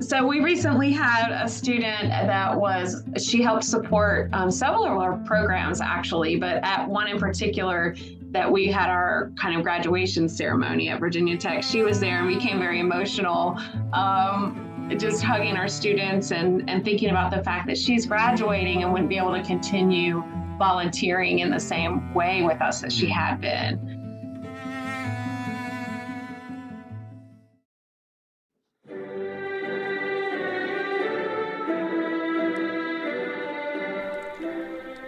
So we recently had a student she helped support several programs actually, but at one in particular that we had our kind of graduation ceremony at Virginia Tech. She was there and we became very emotional, just hugging our students and thinking about the fact that she's graduating and wouldn't be able to continue volunteering in the same way with us that she had been.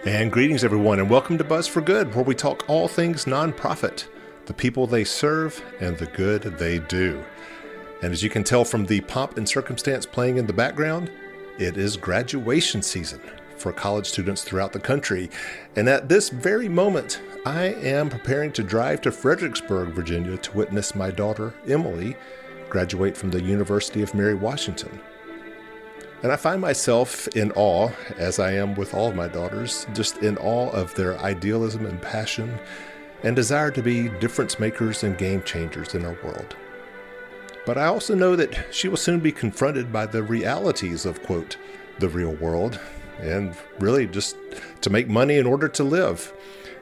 And greetings, everyone, and welcome to Buzz for Good, where we talk all things nonprofit, the people they serve, and the good they do. And as you can tell from the pomp and circumstance playing in the background, it is graduation season for college students throughout the country. And at this very moment, I am preparing to drive to Fredericksburg, Virginia, to witness my daughter, Emily, graduate from the University of Mary Washington. And I find myself in awe, as I am with all of my daughters, just in awe of their idealism and passion and desire to be difference makers and game changers in our world. But I also know that she will soon be confronted by the realities of, quote, the real world, and really just to make money in order to live.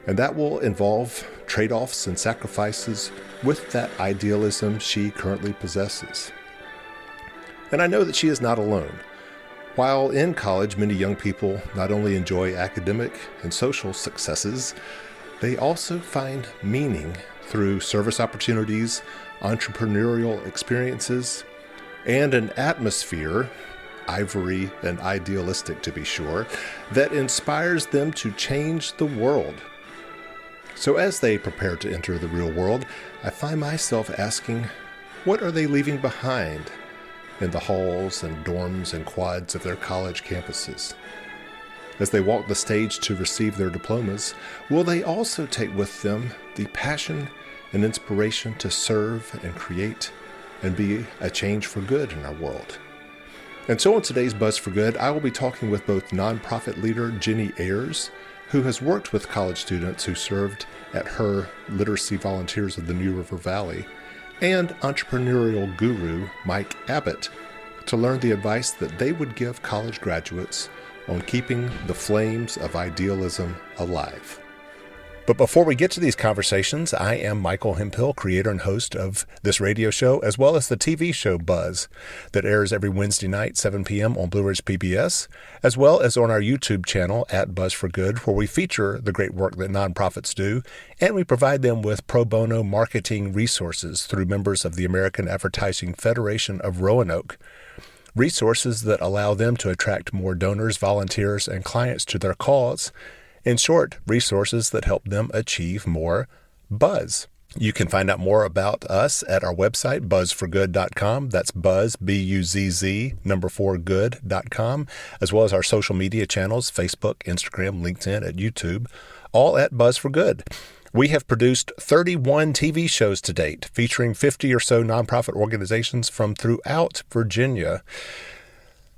And that will involve trade-offs and sacrifices with that idealism she currently possesses. And I know that she is not alone. While in college, many young people not only enjoy academic and social successes, they also find meaning through service opportunities, entrepreneurial experiences, and an atmosphere, ivory and idealistic to be sure, that inspires them to change the world. So as they prepare to enter the real world, I find myself asking, what are they leaving behind in the halls and dorms and quads of their college campuses? As they walk the stage to receive their diplomas, will they also take with them the passion and inspiration to serve and create and be a change for good in our world? And so on today's Buzz for Good, I will be talking with both nonprofit leader Ginny Ayers, who has worked with college students who served at her Literacy Volunteers of the New River Valley, and entrepreneurial guru Mike Abbott to learn the advice that they would give college graduates on keeping the flames of idealism alive. But before we get to these conversations, I am Michael Hemphill, creator and host of this radio show, as well as the TV show Buzz, that airs every Wednesday night, 7 p.m. on Blue Ridge PBS, as well as on our YouTube channel at Buzz for Good, where we feature the great work that nonprofits do, and we provide them with pro bono marketing resources through members of the American Advertising Federation of Roanoke, resources that allow them to attract more donors, volunteers, and clients to their cause. In short, resources that help them achieve more buzz. You can find out more about us at our website, buzzforgood.com. That's buzz, B-U-Z-Z, 4 good.com, as well as our social media channels, Facebook, Instagram, LinkedIn, and YouTube, all at Buzz for Good. We have produced 31 TV shows to date, featuring 50 or so nonprofit organizations from throughout Virginia.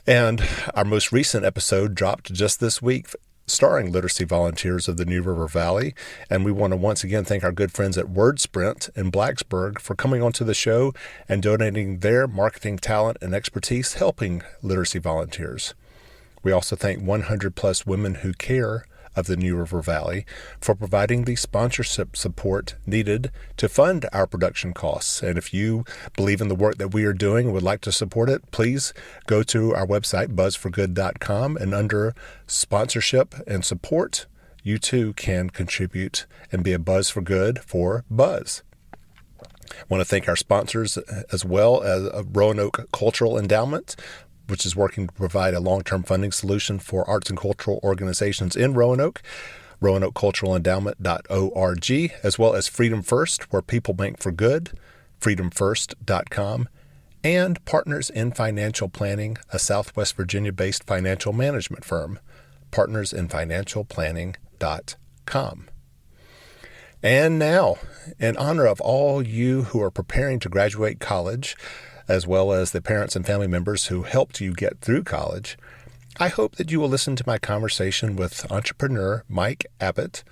And our most recent episode dropped just this week, starring Literacy Volunteers of the New River Valley. And we want to once again thank our good friends at WordSprint in Blacksburg for coming onto the show and donating their marketing talent and expertise helping literacy volunteers. We also thank 100 plus women who care of the New River Valley for providing the sponsorship support needed to fund our production costs. And if you believe in the work that we are doing and would like to support it, please go to our website, buzzforgood.com, and under sponsorship and support, you too can contribute and be a Buzz for Good for Buzz. I want to thank our sponsors as well as Roanoke Cultural Endowment, which is working to provide a long-term funding solution for arts and cultural organizations in Roanoke, roanokeculturalendowment.org, as well as Freedom First, where people bank for good, freedomfirst.com, and Partners in Financial Planning, a Southwest Virginia-based financial management firm, partnersinfinancialplanning.com. And now, in honor of all you who are preparing to graduate college, as well as the parents and family members who helped you get through college, I hope that you will listen to my conversation with entrepreneur Mike Abbott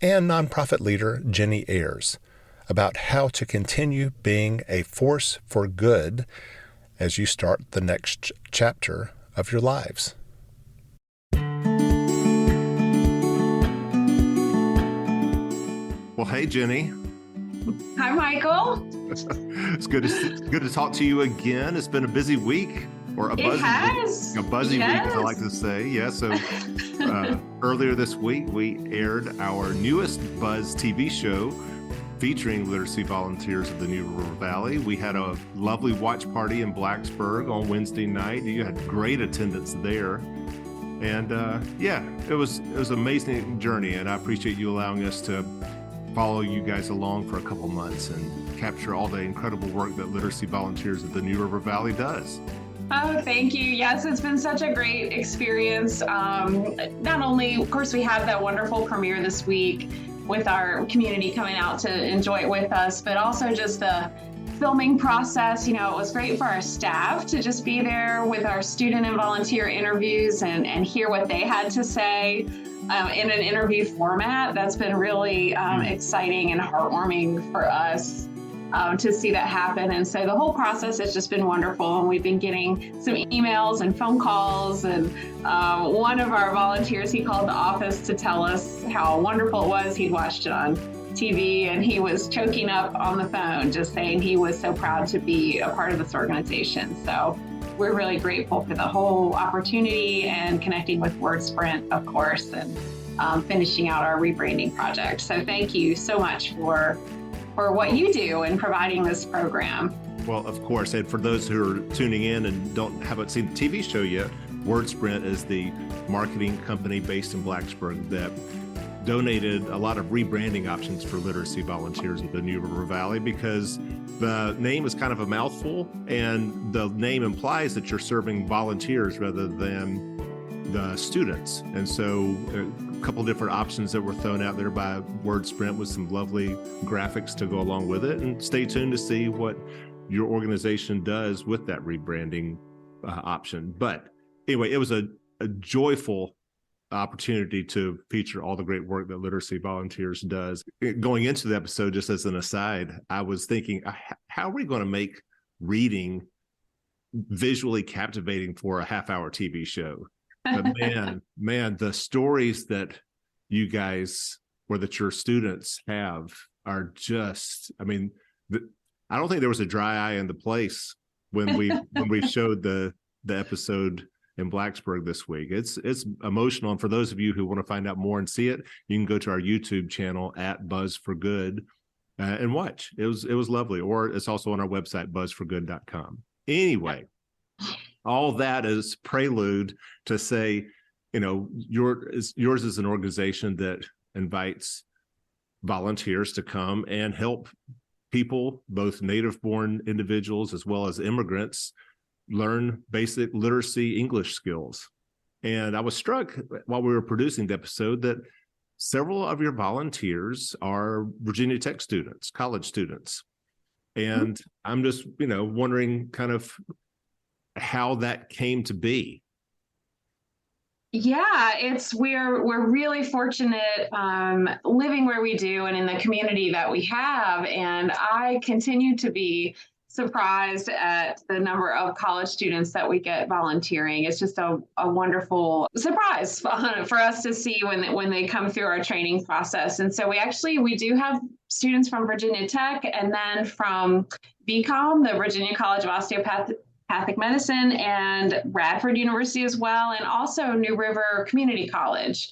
and nonprofit leader Ginny Ayers about how to continue being a force for good as you start the next chapter of your lives. Well, hey, Ginny. Hi, Michael. It's good to talk to you again. It's been a busy week, or a buzzy week, as I like to say. Yeah. So earlier this week, we aired our newest Buzz TV show featuring literacy volunteers of the New River Valley. We had a lovely watch party in Blacksburg on Wednesday night. You had great attendance there. And it was an amazing journey, and I appreciate you allowing us to follow you guys along for a couple months and capture all the incredible work that literacy volunteers of the New River Valley does. Oh, thank you. Yes, it's been such a great experience. Not only, of course, we had that wonderful premiere this week with our community coming out to enjoy it with us, but also just the filming process. It was great for our staff to just be there with our student and volunteer interviews and hear what they had to say in an interview format. That's been really exciting and heartwarming for us to see that happen. And so the whole process has just been wonderful. And we've been getting some emails and phone calls. And one of our volunteers, he called the office to tell us how wonderful it was. He'd watched it on TV and he was choking up on the phone, just saying he was so proud to be a part of this organization. So we're really grateful for the whole opportunity and connecting with WordSprint, of course, and finishing out our rebranding project. So thank you so much for what you do in providing this program. Well, of course, and for those who are tuning in and haven't seen the TV show yet, WordSprint is the marketing company based in Blacksburg that donated a lot of rebranding options for literacy volunteers in the New River Valley, because the name is kind of a mouthful, and the name implies that you're serving volunteers rather than the students. And so a couple different options that were thrown out there by WordSprint with some lovely graphics to go along with it. And stay tuned to see what your organization does with that rebranding option. But anyway, it was a joyful opportunity to feature all the great work that literacy volunteers does. Going into the episode, just as an aside, I was thinking, how are we going to make reading visually captivating for a half-hour TV show? But man, the stories that you guys or that your students have are just, I don't think there was a dry eye in the place when we showed the episode in Blacksburg this week. It's emotional. And for those of you who want to find out more and see it, you can go to our YouTube channel at Buzz for Good and watch. It was lovely. Or it's also on our website, buzzforgood.com. Anyway, all that is prelude to say, yours is an organization that invites volunteers to come and help people, both native-born individuals as well as immigrants, learn basic literacy English skills. And I was struck while we were producing the episode that several of your volunteers are Virginia Tech students, college students. And I'm just, wondering kind of how that came to be. Yeah, we're really fortunate living where we do and in the community that we have. And I continue to be surprised at the number of college students that we get volunteering. It's just a wonderful surprise for us to see when they come through our training process. And so we do have students from Virginia Tech and then from VCOM, the Virginia College of Osteopathic Medicine, and Radford University as well, and also New River Community College.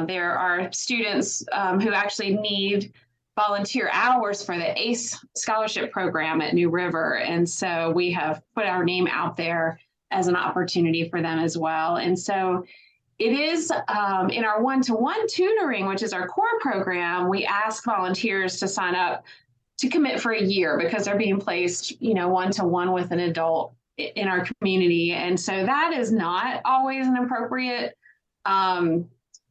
There are students who actually need volunteer hours for the ACE scholarship program at New River. And so we have put our name out there as an opportunity for them as well. And so it is in our one-to-one tutoring, which is our core program, we ask volunteers to sign up to commit for a year because they're being placed, one-to-one with an adult in our community. And so that is not always an appropriate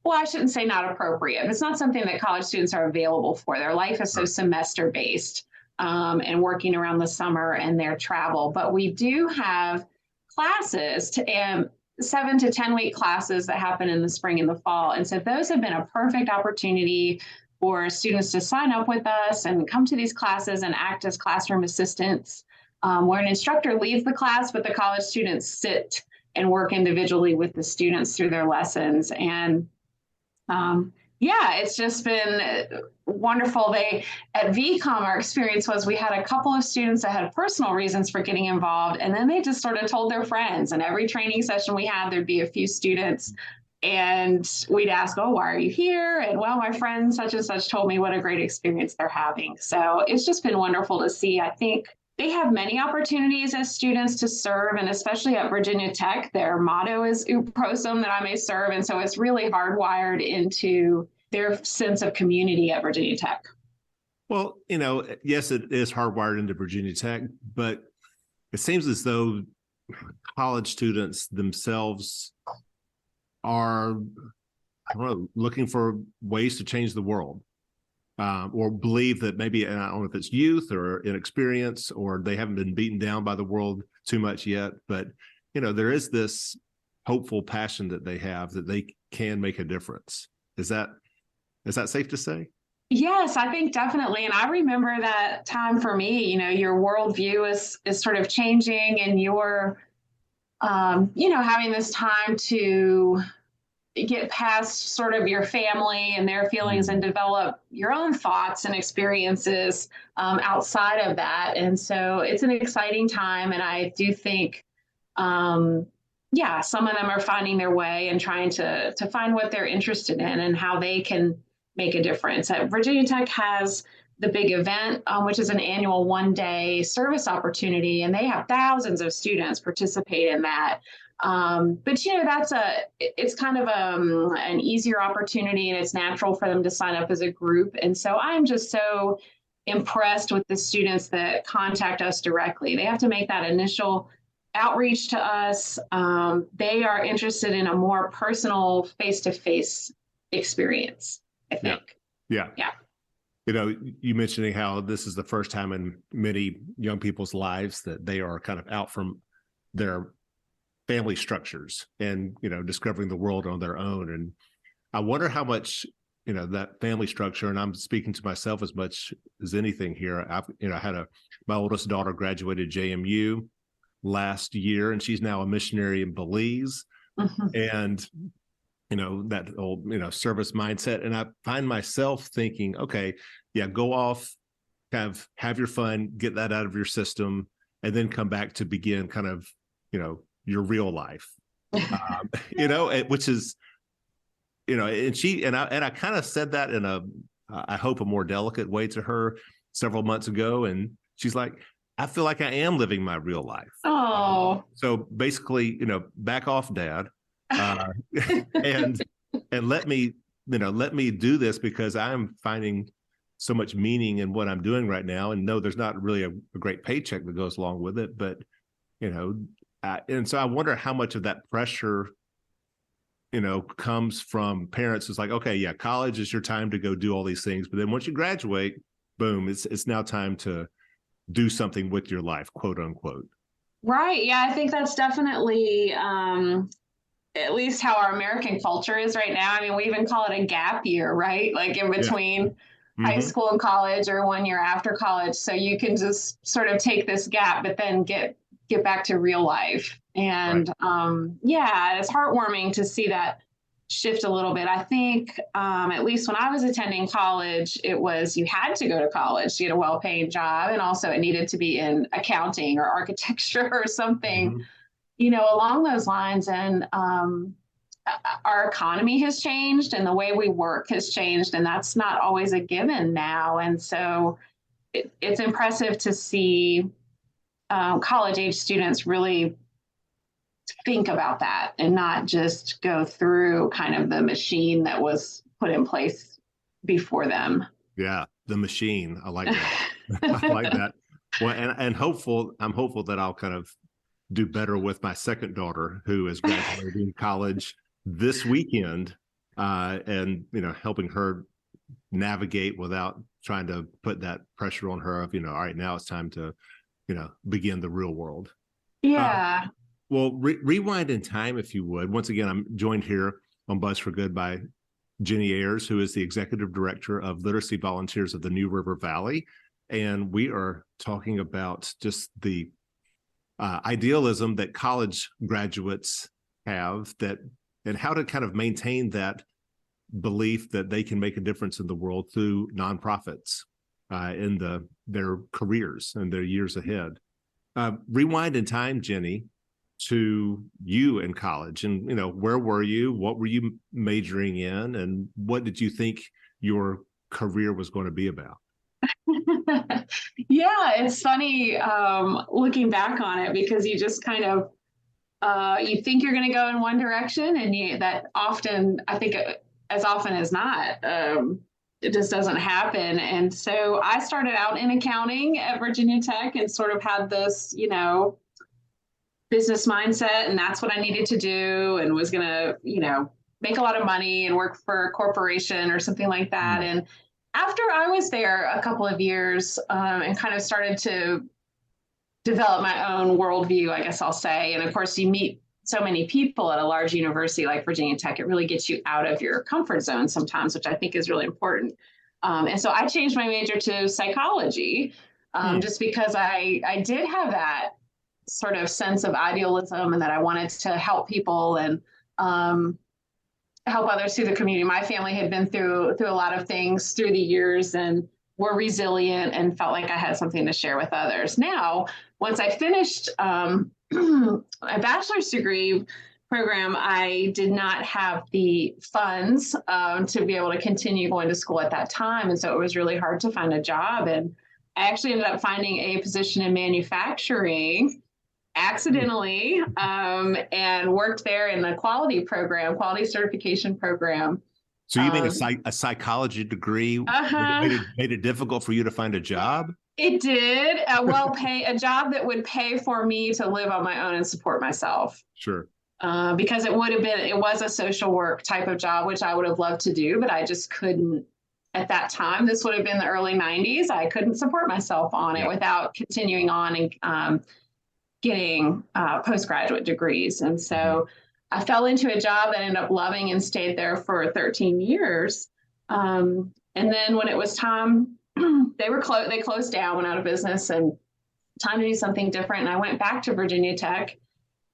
well, I shouldn't say not appropriate. It's not something that college students are available for. Their life is so semester-based and working around the summer and their travel. But we do have classes, 7 to 10-week classes that happen in the spring and the fall. And so those have been a perfect opportunity for students to sign up with us and come to these classes and act as classroom assistants where an instructor leads the class, but the college students sit and work individually with the students through their lessons. And yeah, it's just been wonderful. At VCOM, our experience was we had a couple of students that had personal reasons for getting involved, and then they just sort of told their friends. And every training session we had, there'd be a few students, and we'd ask, oh, why are you here? And well, my friend such and such told me what a great experience they're having. So it's just been wonderful to see. I think they have many opportunities as students to serve, and especially at Virginia Tech, their motto is Ut Prosim, that I may serve. And so it's really hardwired into their sense of community at Virginia Tech. Well, yes, it is hardwired into Virginia Tech, but it seems as though college students themselves are, I don't know, looking for ways to change the world. Or believe that maybe, and I don't know if it's youth or inexperience, or they haven't been beaten down by the world too much yet, but there is this hopeful passion that they have that they can make a difference. Is that safe to say? Yes, I think definitely. And I remember that time for me, your worldview is sort of changing, and you're having this time to get past sort of your family and their feelings and develop your own thoughts and experiences outside of that. And so it's an exciting time. And I do think, some of them are finding their way and trying to find what they're interested in and how they can make a difference. Virginia Tech has the big event, which is an annual one-day service opportunity, and they have thousands of students participate in that. But it's kind of an easier opportunity, and it's natural for them to sign up as a group. And so I'm just so impressed with the students that contact us directly. They have to make that initial outreach to us. They are interested in a more personal face-to-face experience, I think. Yeah. You mentioning how this is the first time in many young people's lives that they are kind of out from their family structures and, discovering the world on their own. And I wonder how much, that family structure, and I'm speaking to myself as much as anything here. I had my oldest daughter graduated JMU last year, and she's now a missionary in Belize. Mm-hmm. And, that old, service mindset. And I find myself thinking, okay, yeah, go off, have your fun, get that out of your system, and then come back to begin kind of, your real life, which is, and I kind of said that in I hope a more delicate way to her several months ago. And she's like, I feel like I am living my real life. Oh, so basically, back off, Dad, and let me do this, because I'm finding so much meaning in what I'm doing right now. And no, there's not really a great paycheck that goes along with it, but and so I wonder how much of that pressure, comes from parents. It's like, okay, yeah, college is your time to go do all these things. But then once you graduate, boom, it's now time to do something with your life, quote unquote. Right. Yeah, I think that's definitely at least how our American culture is right now. I mean, we even call it a gap year, right? Like in between high school and college, or 1 year after college. So you can just sort of take this gap, but then get back to real life. And it's heartwarming to see that shift a little bit. I think at least when I was attending college, it was you had to go to college to get a well-paying job. And also it needed to be in accounting or architecture or something, along those lines. And our economy has changed and the way we work has changed. And that's not always a given now. And so it's impressive to see college age students really think about that and not just go through kind of the machine that was put in place before them. Yeah, the machine. I like that. I like that. Well, and I'm hopeful that I'll kind of do better with my second daughter, who is graduating college this weekend, and helping her navigate without trying to put that pressure on her of, all right, now it's time to begin the real world. Yeah. Well, rewind in time, if you would. Once again, I'm joined here on Buzz for Good by Ginny Ayers, who is the Executive Director of Literacy Volunteers of the New River Valley. and we are talking about just the idealism that college graduates have, that and how to kind of maintain that belief that they can make a difference in the world through nonprofits in their careers and their years ahead. Rewind in time, Ginny, to you in college, and where were you? What were you majoring in, and what did you think your career was going to be about? Yeah, it's funny looking back on it, because you just kind of you think you're going to go in one direction, and that often, I think, as often as not, it just doesn't happen. And so I started out in accounting at Virginia Tech and sort of had this, business mindset, and that's what I needed to do, and was going to, make a lot of money and work for a corporation or something like that. Mm-hmm. And after I was there a couple of years and kind of started to develop my own worldview, I guess I'll say. And of course, you meet so many people at a large university like Virginia Tech. It really gets you out of your comfort zone sometimes, which I think is really important. And so I changed my major to psychology just because I did have that sort of sense of idealism, and that I wanted to help people and help others through the community. My family had been through a lot of things through the years, and were resilient, and felt like I had something to share with others. Now, once I finished my bachelor's degree program, I did not have the funds to be able to continue going to school at that time. And so it was really hard to find a job. And I actually ended up finding a position in manufacturing accidentally, and worked there in the quality certification program. So you made a psychology degree, made it difficult for you to find a job? It did. A job that would pay for me to live on my own and support myself. Sure. Because it was a social work type of job, which I would have loved to do, but I just couldn't at that time. This would have been the early 90s. I couldn't support myself on it without continuing on and getting postgraduate degrees. And so I fell into a job that I ended up loving and stayed there for 13 years. And then when it was time, they closed down, went out of business, and time to do something different. And I went back to Virginia Tech,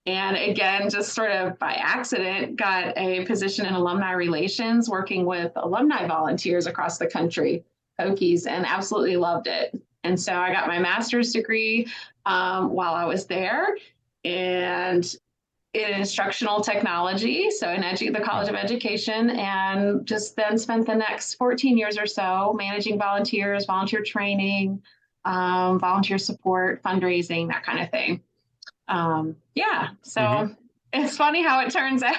and again, just sort of by accident, got a position in alumni relations, working with alumni volunteers across the country, Hokies, and absolutely loved it. And so I got my master's degree while I was there, and in instructional technology, so in the College of Education, and just then spent the next 14 years or so managing volunteers, volunteer training, volunteer support, fundraising, that kind of thing. So it's funny how it turns out.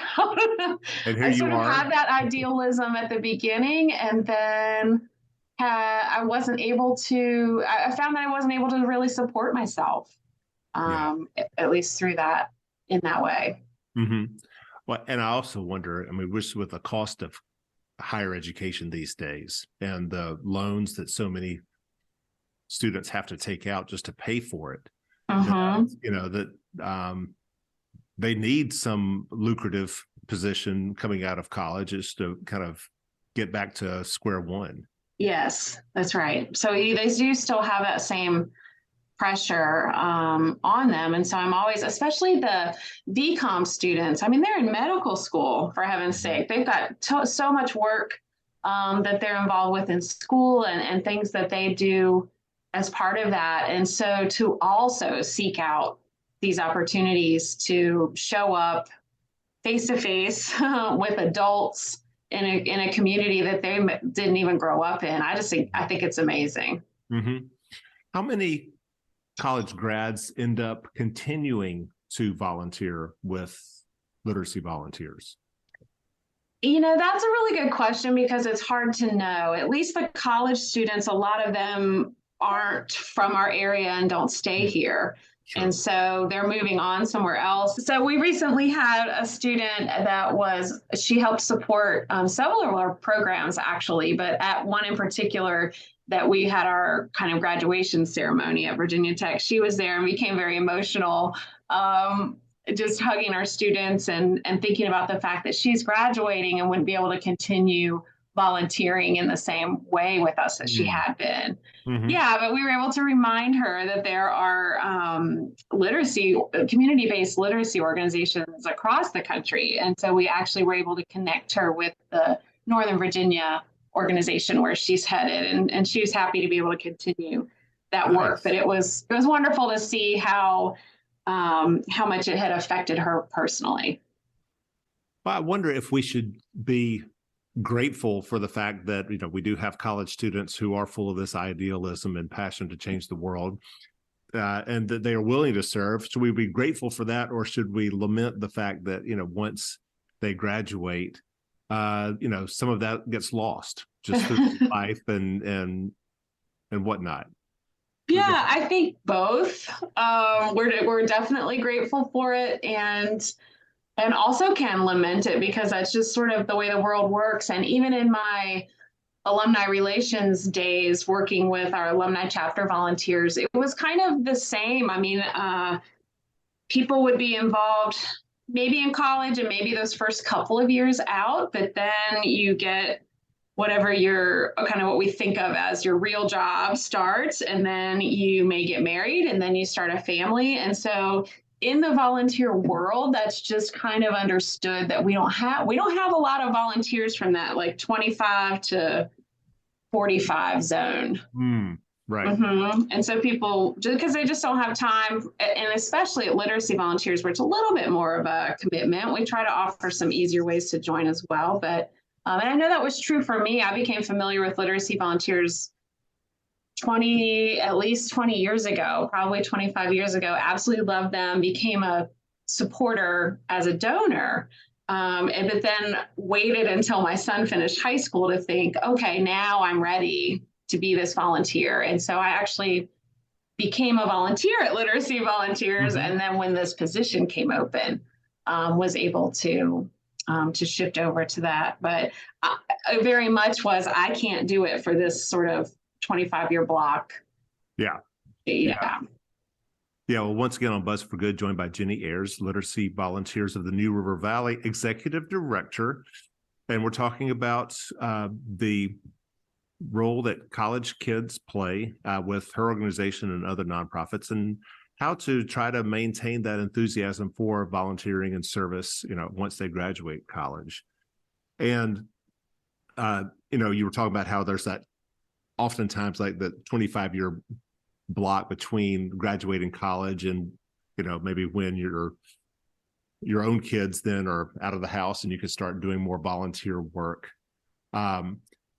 And here I you sort of are. had that idealism at the beginning, and then I found that I wasn't able to really support myself, at least through that, in that way. Mm-hmm. Well, and I also wonder, with the cost of higher education these days and the loans that so many students have to take out just to pay for it, they need some lucrative position coming out of college just to kind of get back to square one. Yes, that's right. So they do still have that same pressure on them. And so I'm always, especially the VCOM students, they're in medical school, for heaven's sake. They've got so much work that they're involved with in school, and things that they do as part of that. And so to also seek out these opportunities to show up face-to-face with adults in a community that they didn't even grow up in, I think it's amazing. Mm-hmm. How many college grads end up continuing to volunteer with literacy volunteers? That's a really good question, because it's hard to know. At least the college students, a lot of them aren't from our area and don't stay here. Sure. And so they're moving on somewhere else. So we recently had a student she helped support several of our programs, actually, but at one in particular that we had our kind of graduation ceremony at Virginia Tech. She was there and became very emotional, just hugging our students and thinking about the fact that she's graduating and wouldn't be able to continue volunteering in the same way with us that she had been. Yeah, but we were able to remind her that there are community-based literacy organizations across the country. And so we actually were able to connect her with the Northern Virginia organization where she's headed. And she was happy to be able to continue that work. But it was wonderful to see how much it had affected her personally. Well, I wonder if we should be grateful for the fact that, we do have college students who are full of this idealism and passion to change the world, and that they are willing to serve. Should we be grateful for that, or should we lament the fact that, once they graduate, some of that gets lost just through life and whatnot? Yeah, I think both. We're definitely grateful for it, and also can lament it, because that's just sort of the way the world works. And even in my alumni relations days, working with our alumni chapter volunteers, it was kind of the same. I mean, people would be involved maybe in college and maybe those first couple of years out, but then you get whatever your kind of what we think of as your real job starts, and then you may get married, and then you start a family. And so in the volunteer world, that's just kind of understood that we don't have a lot of volunteers from that like 25 to 45 zone. Right. And so people, just because they just don't have time, and especially at literacy volunteers, where it's a little bit more of a commitment, we try to offer some easier ways to join as well. But and I know that was true for me. I became familiar with literacy volunteers at least 20 years ago, probably 25 years ago. Absolutely loved them, became a supporter as a donor. But then waited until my son finished high school to think, okay, now I'm ready to be this volunteer. And so I actually became a volunteer at Literacy Volunteers. And then when this position came open, was able to shift over to that. But it very much was, I can't do it for this sort of 25-year block. Yeah. Well, once again on Buzz for Good, joined by Ginny Ayers, Literacy Volunteers of the New River Valley Executive Director. And we're talking about the role that college kids play with her organization and other nonprofits, and how to try to maintain that enthusiasm for volunteering and service, once they graduate college. And, you were talking about how there's that oftentimes like the 25-year block between graduating college and, maybe when your own kids then are out of the house and you can start doing more volunteer work.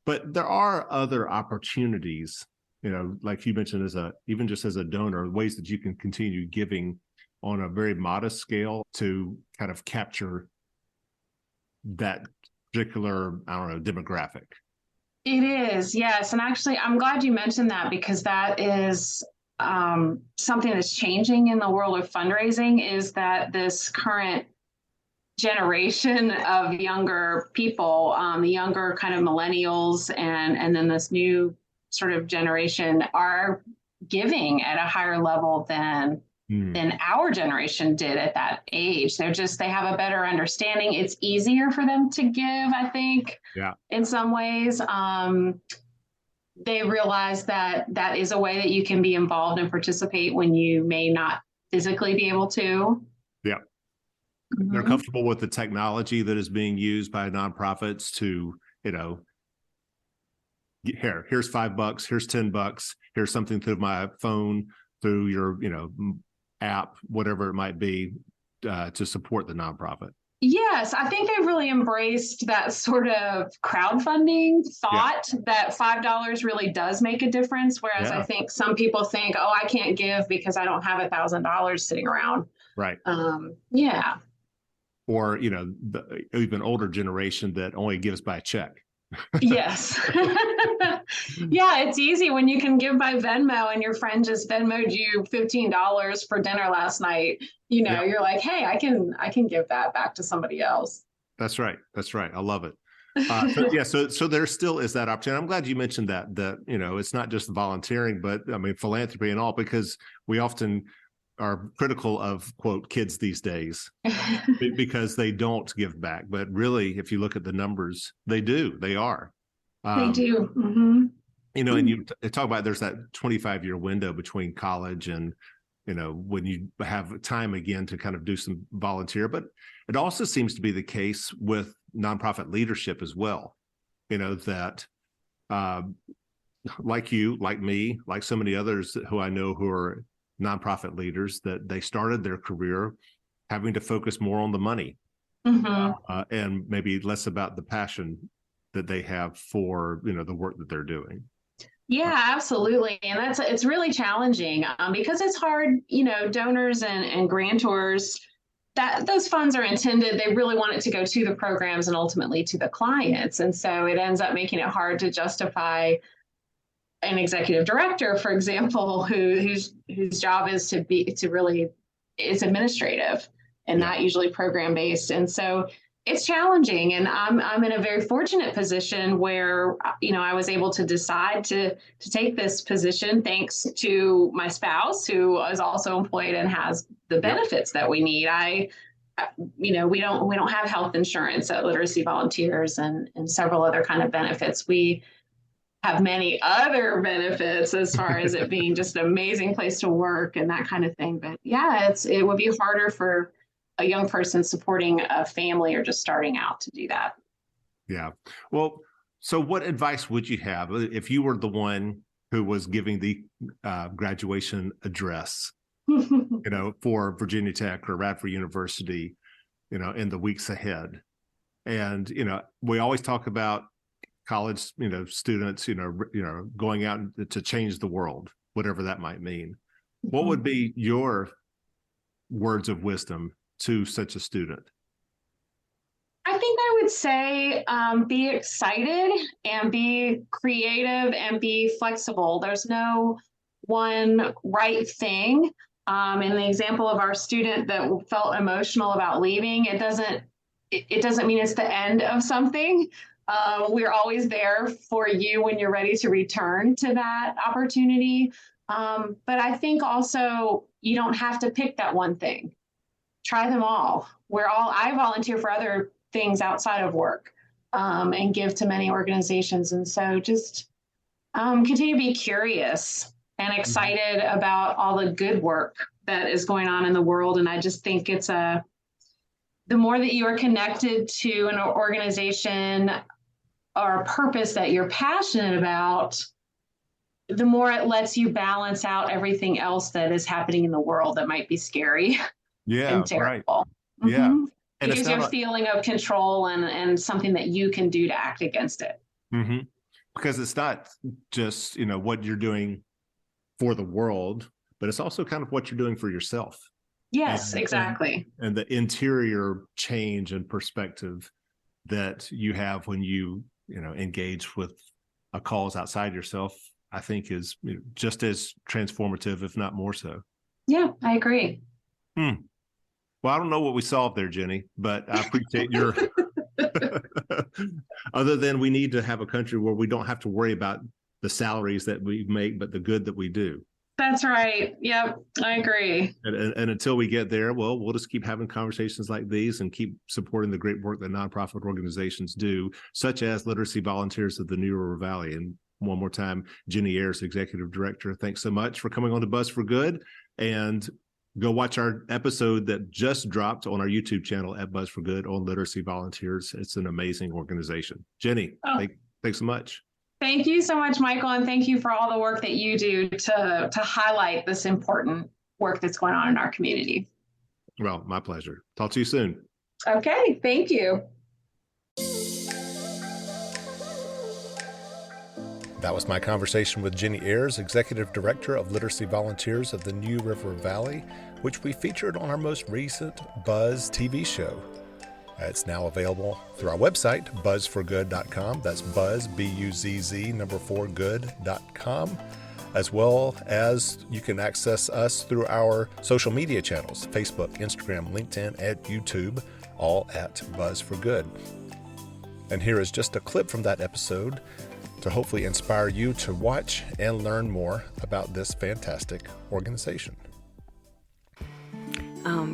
But there are other opportunities, like you mentioned, even just as a donor, ways that you can continue giving on a very modest scale to kind of capture that particular, demographic. It is, yes. And actually, I'm glad you mentioned that, because that is something that's changing in the world of fundraising, is that this current generation of younger people, the younger kind of millennials, and then this new sort of generation are giving at a higher level than our generation did at that age. They have a better understanding. It's easier for them to give, I think, in some ways. They realize that that is a way that you can be involved and participate when you may not physically be able to. Yeah. They're comfortable with the technology that is being used by nonprofits to, here's $5, here's $10, here's something through my phone, through your, app, whatever it might be, to support the nonprofit. Yes, I think they've really embraced that sort of crowdfunding thought that $5 really does make a difference. Whereas I think some people think, oh, I can't give because I don't have $1,000 sitting around. Right. Or, the even older generation that only gives by check. Yes. Yeah, it's easy when you can give by Venmo and your friend just Venmoed you $15 for dinner last night. You're like, hey, I can give that back to somebody else. That's right. I love it. So there still is that opportunity. I'm glad you mentioned that it's not just volunteering, but philanthropy and all, because we often are critical of, quote, kids these days because they don't give back. But really, if you look at the numbers, they are. They do. Mm-hmm. And you talk about there's that 25-year window between college and, when you have time again to kind of do some volunteer. But it also seems to be the case with nonprofit leadership as well, that like you, like me, like so many others who I know who are nonprofit leaders, that they started their career having to focus more on the money and maybe less about the passion that they have for, the work that they're doing. Yeah, absolutely. And it's really challenging because it's hard, donors and grantors, that those funds are intended, they really want it to go to the programs and ultimately to the clients. And so it ends up making it hard to justify an executive director, for example, whose job is it's administrative and not usually program based. And so it's challenging, and I'm in a very fortunate position where I was able to decide to take this position thanks to my spouse, who is also employed and has the benefits that we need. We don't have health insurance at Literacy Volunteers and several other kind of benefits. We have many other benefits as far as it being just an amazing place to work and that kind of thing. But yeah, it would be harder for a young person supporting a family or just starting out to do that. Yeah. Well, so what advice would you have if you were the one who was giving the graduation address, for Virginia Tech or Radford University, in the weeks ahead? And, we always talk about college, students, going out to change the world, whatever that might mean. What would be your words of wisdom to such a student? I think I would say be excited and be creative and be flexible. There's no one right thing. In the example of our student that felt emotional about leaving, it doesn't mean it's the end of something. We're always there for you when you're ready to return to that opportunity. But I think also you don't have to pick that one thing. Try them all. I volunteer for other things outside of work and give to many organizations. And so just continue to be curious and excited about all the good work that is going on in the world. And I just think the more that you are connected to an organization or a purpose that you're passionate about, the more it lets you balance out everything else that is happening in the world that might be scary. And terrible. Right. Yeah. And it gives you a feeling of control and something that you can do to act against it. Because it's not just, what you're doing for the world, but it's also kind of what you're doing for yourself. Yes, exactly. And the interior change and perspective that you have when you, engage with a cause outside yourself, I think is just as transformative, if not more so. Yeah, I agree. Well, I don't know what we solved there, Ginny, but I appreciate your, other than we need to have a country where we don't have to worry about the salaries that we make, but the good that we do. That's right. Yep, I agree. And until we get there, well, we'll just keep having conversations like these and keep supporting the great work that nonprofit organizations do, such as Literacy Volunteers of the New River Valley. And one more time, Ginny Ayers, Executive Director, thanks so much for coming on to Buzz for Good. And go watch our episode that just dropped on our YouTube channel at Buzz for Good on Literacy Volunteers. It's an amazing organization. Ginny, thanks so much. Thank you so much, Michael. And thank you for all the work that you do to highlight this important work that's going on in our community. Well, my pleasure. Talk to you soon. Okay, thank you. That was my conversation with Ginny Ayers, Executive Director of Literacy Volunteers of the New River Valley, which we featured on our most recent Buzz TV show. It's now available through our website, buzzforgood.com. That's buzz, B-U-Z-Z, 4 good.com. As well as you can access us through our social media channels, Facebook, Instagram, LinkedIn, and YouTube, all at Buzz for Good. And here is just a clip from that episode to hopefully inspire you to watch and learn more about this fantastic organization.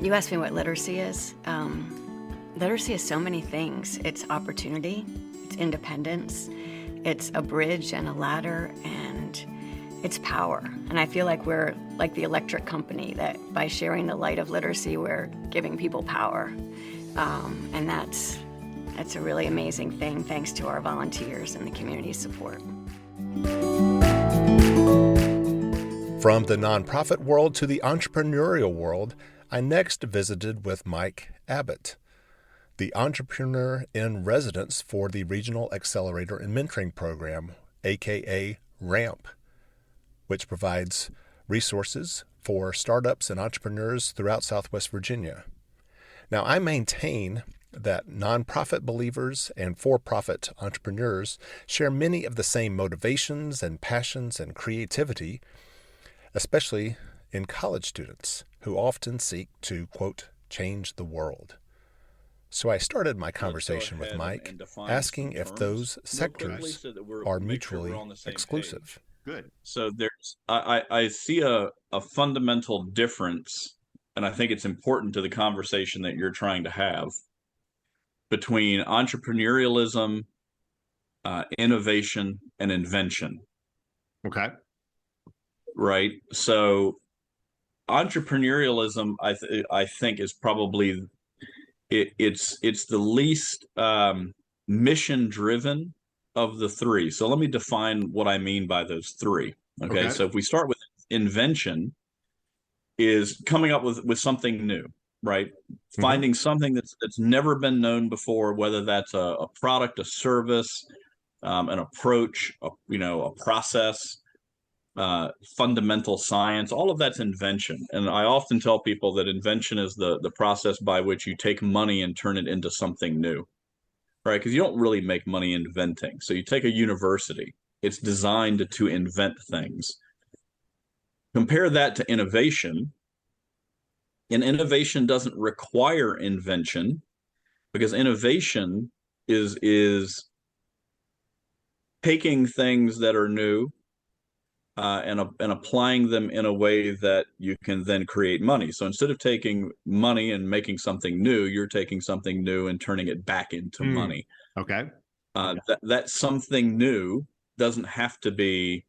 You asked me what literacy is. Literacy is so many things. It's opportunity, it's independence, It's a bridge and a ladder, and it's power. And I feel like we're like the electric company, that by sharing the light of literacy, we're giving people power. And that's a really amazing thing, thanks to our volunteers and the community support. From the nonprofit world to the entrepreneurial world, I next visited with Mike Abbott, the entrepreneur in residence for the Regional Accelerator and Mentoring Program, aka RAMP, which provides resources for startups and entrepreneurs throughout Southwest Virginia. Now, I maintain that nonprofit believers and for-profit entrepreneurs share many of the same motivations and passions and creativity, especially in college students who often seek to, quote, change the world. So I started my conversation with Mike asking if those sectors are mutually exclusive. Good. So I see a fundamental difference, and I think it's important to the conversation that you're trying to have, between entrepreneurialism, innovation, and invention. Okay. Right. So entrepreneurialism, I think, is probably it's the least mission driven of the three. So let me define what I mean by those three. Okay. So if we start with invention, is coming up with something new, right? Mm-hmm. Finding something that's never been known before, whether that's a product, a service, an approach, a process, fundamental science. All of that's invention. And I often tell people that invention is the process by which you take money and turn it into something new, right? Because you don't really make money inventing. So you take a university, it's designed to invent things. Compare that to innovation, and innovation doesn't require invention, because innovation is taking things that are new and applying them in a way that you can then create money. So instead of taking money and making something new, you're taking something new and turning it back into money. Okay. That something new doesn't have to be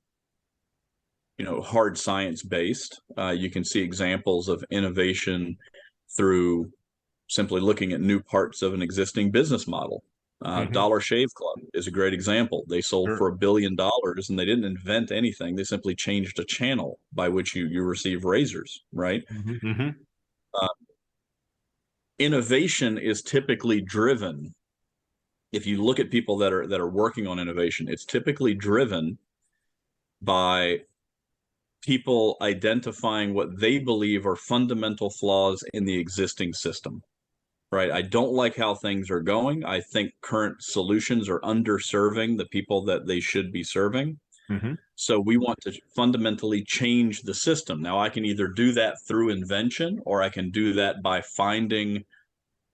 hard science based. You can see examples of innovation through simply looking at new parts of an existing business model. Dollar Shave Club is a great example. They sold for $1 billion, and they didn't invent anything. They simply changed a channel by which you receive razors, right? Innovation is typically driven. If you look at people that are working on innovation, it's typically driven by people identifying what they believe are fundamental flaws in the existing system, right? I don't like how things are going. I think current solutions are underserving the people that they should be serving. So we want to fundamentally change the system. Now, I can either do that through invention, or I can do that by finding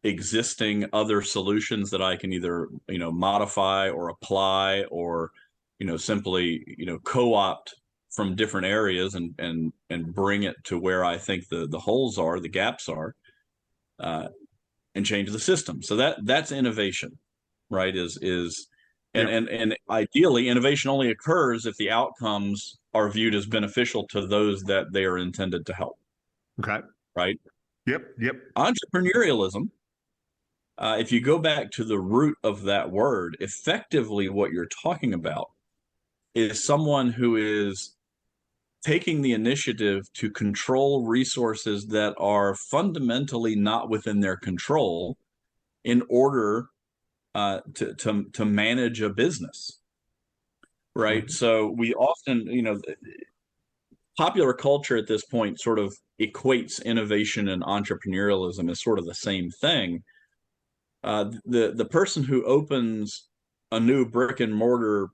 existing other solutions that I can either, modify or apply, or, simply, co-opt from different areas and bring it to where I think the holes are, the gaps are, and change the system. So that's innovation, right? And ideally, innovation only occurs if the outcomes are viewed as beneficial to those that they are intended to help. Okay. Right? Yep. Entrepreneurialism, if you go back to the root of that word, effectively what you're talking about is someone who is taking the initiative to control resources that are fundamentally not within their control in order to manage a business, right? So we often, popular culture at this point sort of equates innovation and entrepreneurialism as sort of the same thing. The person who opens a new brick and mortar,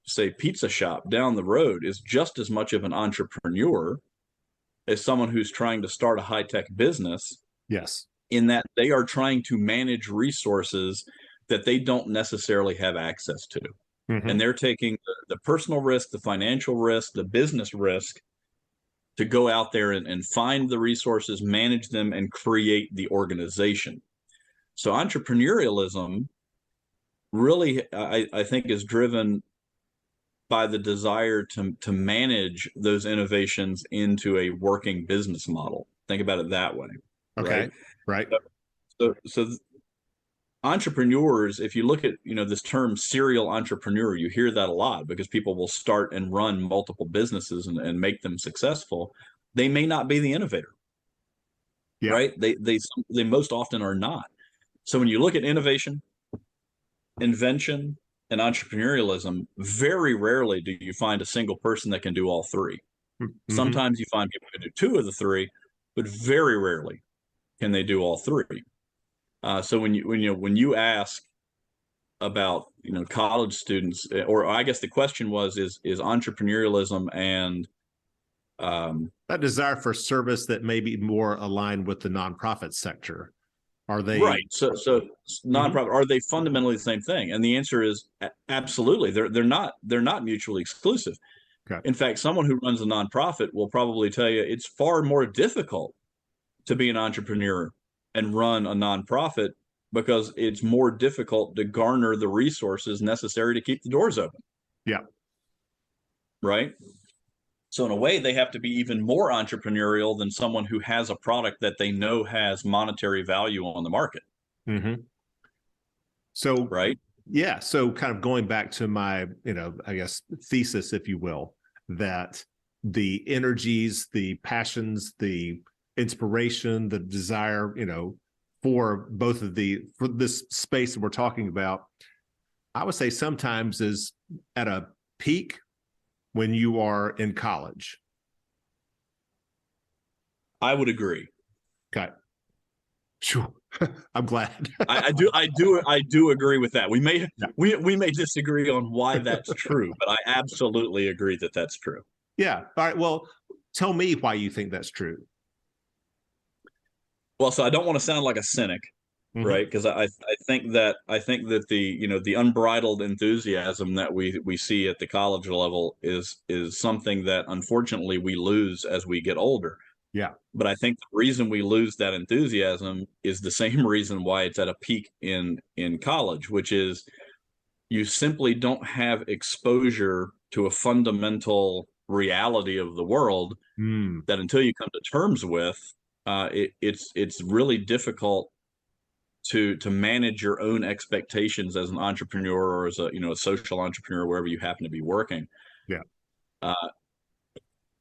say pizza shop down the road is just as much of an entrepreneur as someone who's trying to start a high-tech business. Yes. In that they are trying to manage resources that they don't necessarily have access to. And they're taking the personal risk, the financial risk, the business risk to go out there and find the resources, manage them, and create the organization. So entrepreneurialism really, I think, is driven by the desire to manage those innovations into a working business model. Think about it that way. Okay. Right. So entrepreneurs, if you look at, this term serial entrepreneur, you hear that a lot because people will start and run multiple businesses and make them successful. They may not be the innovator. Yeah. Right? They most often are not. So when you look at innovation, invention, and entrepreneurialism, very rarely do you find a single person that can do all three. Mm-hmm. Sometimes you find people who can do two of the three, but very rarely can they do all three. So when you ask about college students, or I guess the question is entrepreneurialism and that desire for service that may be more aligned with the nonprofit sector. Are they right? So nonprofit, are they fundamentally the same thing? And the answer is absolutely. They're not mutually exclusive. Okay. In fact, someone who runs a nonprofit will probably tell you it's far more difficult to be an entrepreneur and run a nonprofit because it's more difficult to garner the resources necessary to keep the doors open. Yeah. Right. So in a way, they have to be even more entrepreneurial than someone who has a product that they know has monetary value on the market. Mm-hmm. So, right. Yeah. So kind of going back to my, I guess, thesis, if you will, that the energies, the passions, the inspiration, the desire, for for this space that we're talking about, I would say sometimes is at a peak when you are in college. I would agree. Okay. Sure. I'm glad. I do agree with that. We may disagree on why that's true, but I absolutely agree that that's true. Yeah. All right. Well, tell me why you think that's true. Well, so I don't want to sound like a cynic, mm-hmm. right? Because I think that the unbridled enthusiasm that we see at the college level is something that unfortunately we lose as we get older. Yeah. But I think the reason we lose that enthusiasm is the same reason why it's at a peak in college, which is you simply don't have exposure to a fundamental reality of the world that until you come to terms with, it's really difficult to manage your own expectations as an entrepreneur or as a social entrepreneur, wherever you happen to be working. Yeah.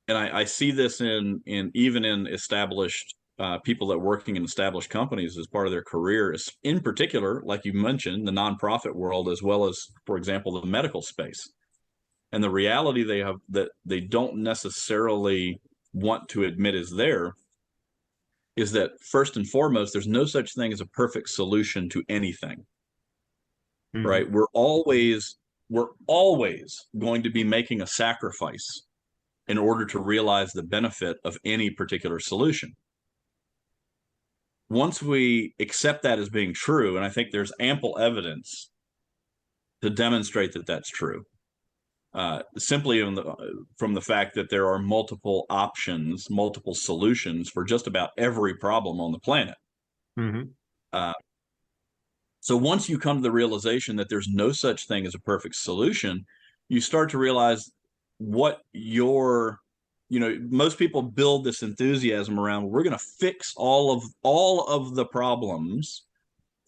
And I see this in established people that are working in established companies as part of their career, in particular, like you mentioned, the nonprofit world, as well as, for example, the medical space. And the reality they have that they don't necessarily want to admit is that first and foremost, there's no such thing as a perfect solution to anything. Mm-hmm. Right? We're always going to be making a sacrifice in order to realize the benefit of any particular solution. Once we accept that as being true, and I think there's ample evidence to demonstrate that that's true, simply from the fact that there are multiple options, multiple solutions for just about every problem on the planet. Mm-hmm. So once you come to the realization that there's no such thing as a perfect solution, you start to realize what most people build this enthusiasm around. We're going to fix all of the problems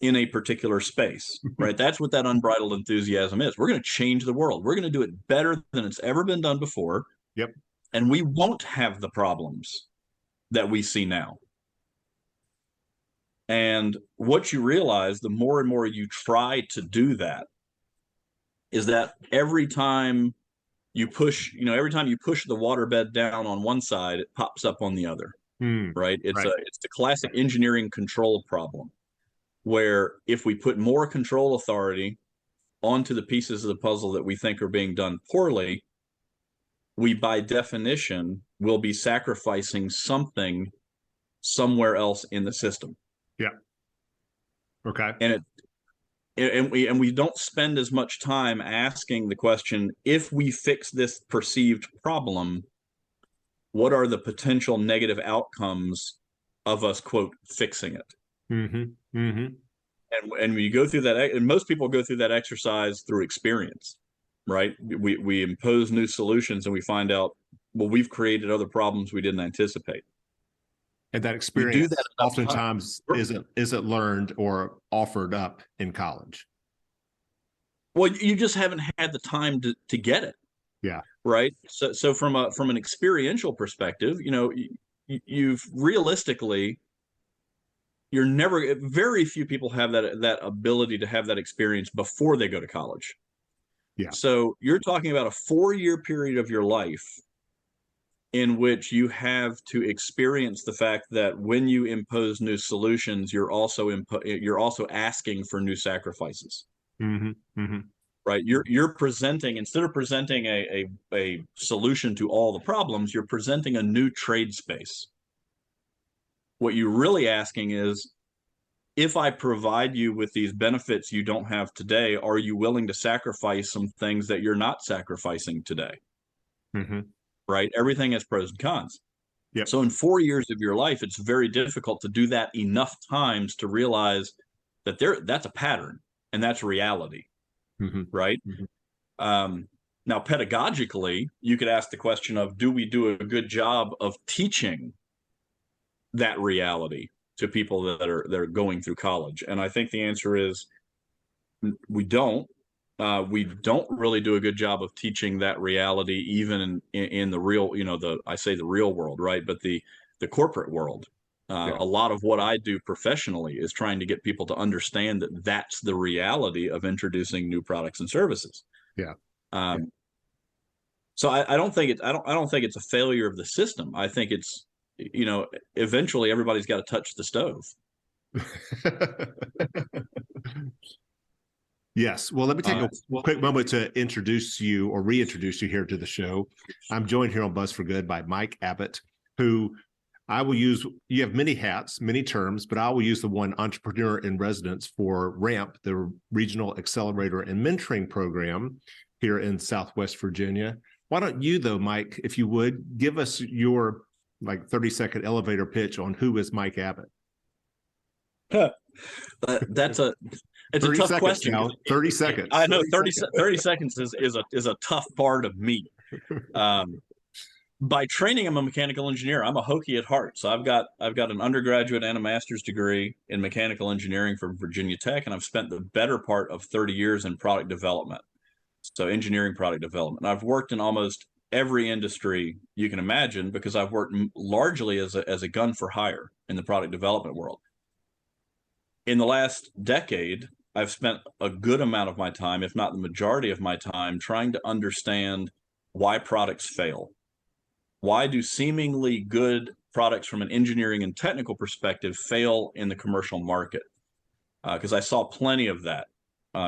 in a particular space, right? That's what that unbridled enthusiasm is. We're going to change the world. We're going to do it better than it's ever been done before. Yep. And we won't have the problems that we see now. And what you realize, the more and more you try to do that, is that every time you push the waterbed down on one side, it pops up on the other, right? It's the classic engineering control problem, where if we put more control authority onto the pieces of the puzzle that we think are being done poorly, we by definition will be sacrificing something somewhere else in the system. Yeah. Okay. And we don't spend as much time asking the question, if we fix this perceived problem, what are the potential negative outcomes of us, quote, fixing it? Mm-hmm. Mm-hmm. And when you go through that, and most people go through that exercise through experience, right? We impose new solutions and we find out, well, we've created other problems we didn't anticipate. And that You experience do that enough oftentimes isn't learned or offered up in college. Well, you just haven't had the time to get it. Yeah. Right. So from an experiential perspective, you've realistically, very few people have that ability to have that experience before they go to college. Yeah. So you're talking about a 4-year period of your life in which you have to experience the fact that when you impose new solutions, you're also asking for new sacrifices. Mm-hmm. Mm-hmm. Right. You're presenting, instead of presenting a solution to all the problems, you're presenting a new trade space. What you're really asking is, if I provide you with these benefits you don't have today, are you willing to sacrifice some things that you're not sacrificing today? Mm-hmm. Right. Everything has pros and cons. Yep. So in 4 years of your life, it's very difficult to do that enough times to realize that that's a pattern and that's reality. Mm-hmm. Right. Mm-hmm. Now, pedagogically, you could ask the question of, do we do a good job of teaching that reality to people that are going through college? And I think the answer is we don't. We don't really do a good job of teaching that reality, even in the real, I say the real world, right? But the corporate world. A lot of what I do professionally is trying to get people to understand that that's the reality of introducing new products and services. Yeah. So I don't think it's a failure of the system. I think it's, eventually everybody's got to touch the stove. Yes. Well, let me take a quick moment to introduce you or reintroduce you here to the show. I'm joined here on Buzz for Good by Mike Abbott, who I will use. You have many hats, many terms, but I will use the one entrepreneur in residence for RAMP, the Regional Accelerator and Mentoring Program here in Southwest Virginia. Why don't you, though, Mike, if you would, give us your 30-second elevator pitch on who is Mike Abbott? It's a tough question. Now, 30 seconds. I know 30 seconds is a tough part of me. By training, I'm a mechanical engineer. I'm a Hokie at heart. So I've got an undergraduate and a master's degree in mechanical engineering from Virginia Tech, and I've spent the better part of 30 years in product development. So engineering product development. I've worked in almost every industry you can imagine, because I've worked largely as a gun for hire in the product development world. In the last decade, I've spent a good amount of my time, if not the majority of my time, trying to understand why products fail. Why do seemingly good products from an engineering and technical perspective fail in the commercial market? Because I saw plenty of that,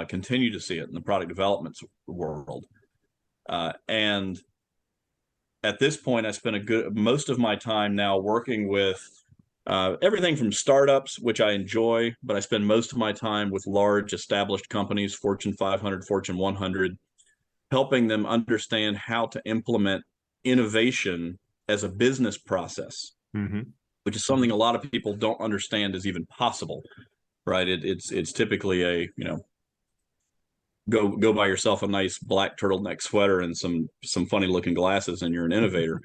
continue to see it in the product development world. And at this point, I spent most of my time now working with everything from startups, which I enjoy, but I spend most of my time with large established companies, Fortune 500, Fortune 100, helping them understand how to implement innovation as a business process, which is something a lot of people don't understand is even possible, right? It's typically a, go buy yourself a nice black turtleneck sweater and some funny looking glasses and you're an innovator.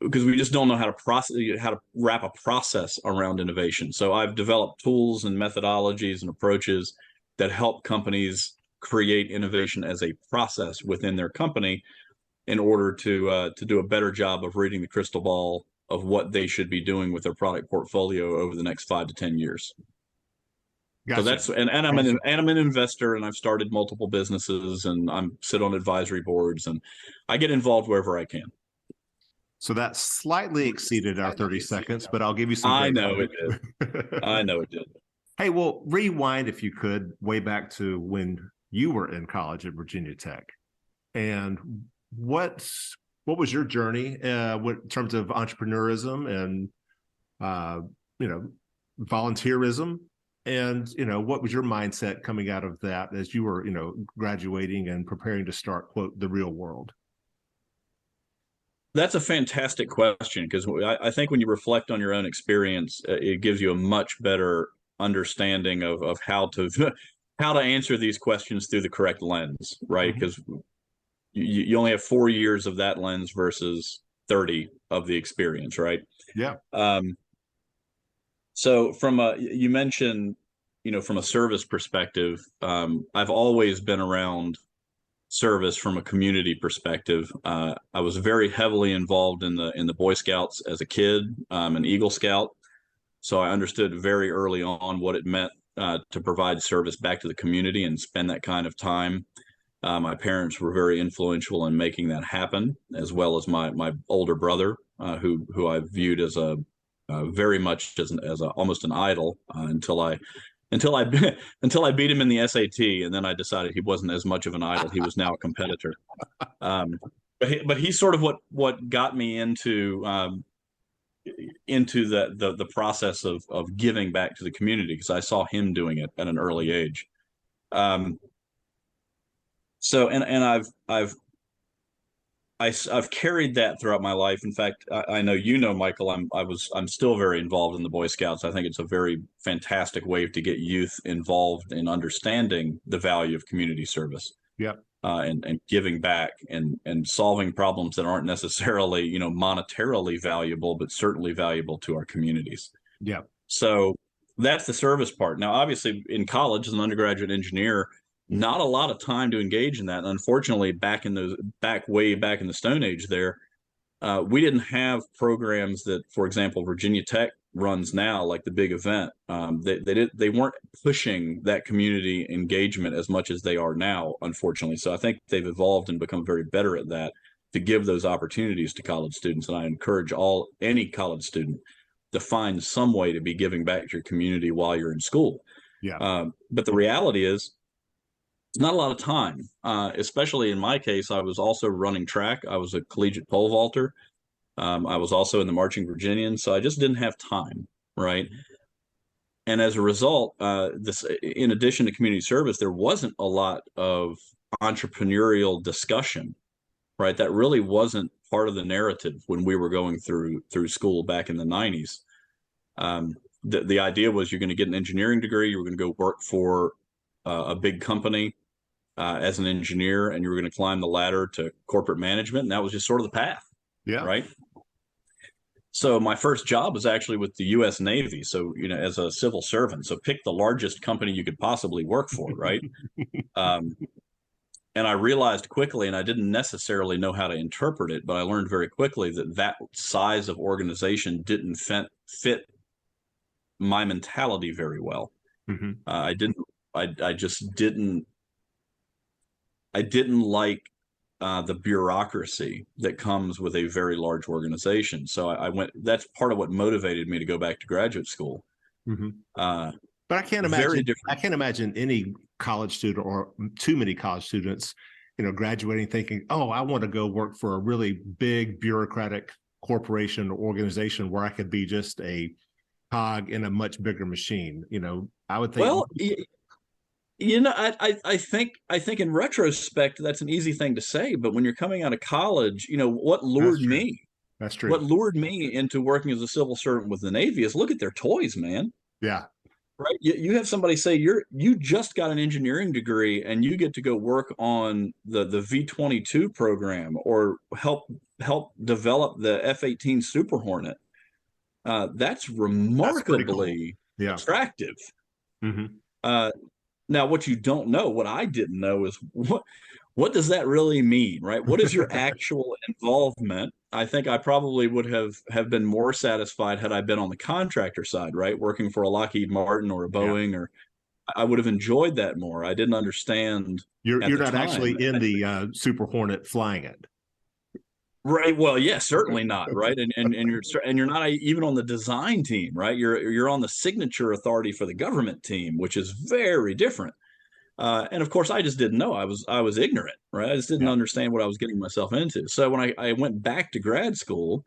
Because we just don't know how to wrap a process around innovation. So I've developed tools and methodologies and approaches that help companies create innovation as a process within their company in order to do a better job of reading the crystal ball of what they should be doing with their product portfolio over the next 5 to 10 years. Gotcha. So that's and I'm an investor, and I've started multiple businesses, and sit on advisory boards, and I get involved wherever I can. So that slightly exceeded our 30 seconds, but I'll give you some. I know it did. I know it did. Hey, well, rewind if you could, way back to when you were in college at Virginia Tech, and what was your journey in terms of entrepreneurism and volunteerism, and what was your mindset coming out of that as you were graduating and preparing to start, quote, the real world? That's a fantastic question, because I think when you reflect on your own experience, it gives you a much better understanding of how to how to answer these questions through the correct lens, right? Mm-hmm. Because you only have 4 years of that lens versus 30 of the experience, right? Yeah. So you mentioned, from a service perspective, I've always been around service from a community perspective. I was very heavily involved in the Boy Scouts as a kid, an Eagle Scout. So I understood very early on what it meant to provide service back to the community and spend that kind of time. My parents were very influential in making that happen, as well as my older brother, who I viewed as very much as almost an idol until I until I beat him in the SAT, and then I decided he wasn't as much of an idol. He was now a competitor. But he's sort of what got me into the process of giving back to the community, because I saw him doing it at an early age. So I've carried that throughout my life. In fact, I know, Michael, I'm still very involved in the Boy Scouts. I think it's a very fantastic way to get youth involved in understanding the value of community service. Yep. And giving back and solving problems that aren't necessarily, monetarily valuable, but certainly valuable to our communities. Yeah. So that's the service part. Now, obviously, in college as an undergraduate engineer, not a lot of time to engage in that. And unfortunately, way back in the Stone Age there, we didn't have programs that, for example, Virginia Tech runs now, like the big event. They weren't pushing that community engagement as much as they are now, unfortunately. So I think they've evolved and become very better at that, to give those opportunities to college students. And I encourage any college student to find some way to be giving back to your community while you're in school. Yeah. But the reality is, it's not a lot of time, especially in my case. I was also running track. I was a collegiate pole vaulter. I was also in the Marching Virginians, so I just didn't have time, right? And as a result, in addition to community service, there wasn't a lot of entrepreneurial discussion, right? That really wasn't part of the narrative when we were going through school back in the 90s. The idea was you're going to get an engineering degree, you were going to go work for a big company as an engineer, and you were going to climb the ladder to corporate management, and that was just sort of the path. Yeah. Right. So my first job was actually with the U.S. Navy. So, as a civil servant. So pick the largest company you could possibly work for. Right. And I realized quickly, and I didn't necessarily know how to interpret it, but I learned very quickly that size of organization didn't fit my mentality very well. Mm-hmm. I just didn't like the bureaucracy that comes with a very large organization. So that's part of what motivated me to go back to graduate school. Mm-hmm. But I can't imagine any college student, or too many college students, graduating thinking, oh, I want to go work for a really big bureaucratic corporation or organization where I could be just a cog in a much bigger machine. I would think. Well, I think in retrospect, that's an easy thing to say. But when you're coming out of college, what lured me? That's true. What lured me into working as a civil servant with the Navy is look at their toys, man. Yeah. Right. You have somebody say you just got an engineering degree and you get to go work on the V-22 program, or help develop the F-18 Super Hornet. That's remarkably attractive. Mm-hmm. Now, what you don't know, what I didn't know, is what does that really mean, right? What is your actual involvement? I think I probably would have been more satisfied had I been on the contractor side, right? Working for a Lockheed Martin or a Boeing, or I would have enjoyed that more. I didn't understand. You're not actually in the Super Hornet flying it. Right. Well, yeah, certainly not. Right. And you're not even on the design team, right? You're on the signature authority for the government team, which is very different. And of course, I just didn't know. I was ignorant, right? I just didn't understand what I was getting myself into. So when I went back to grad school,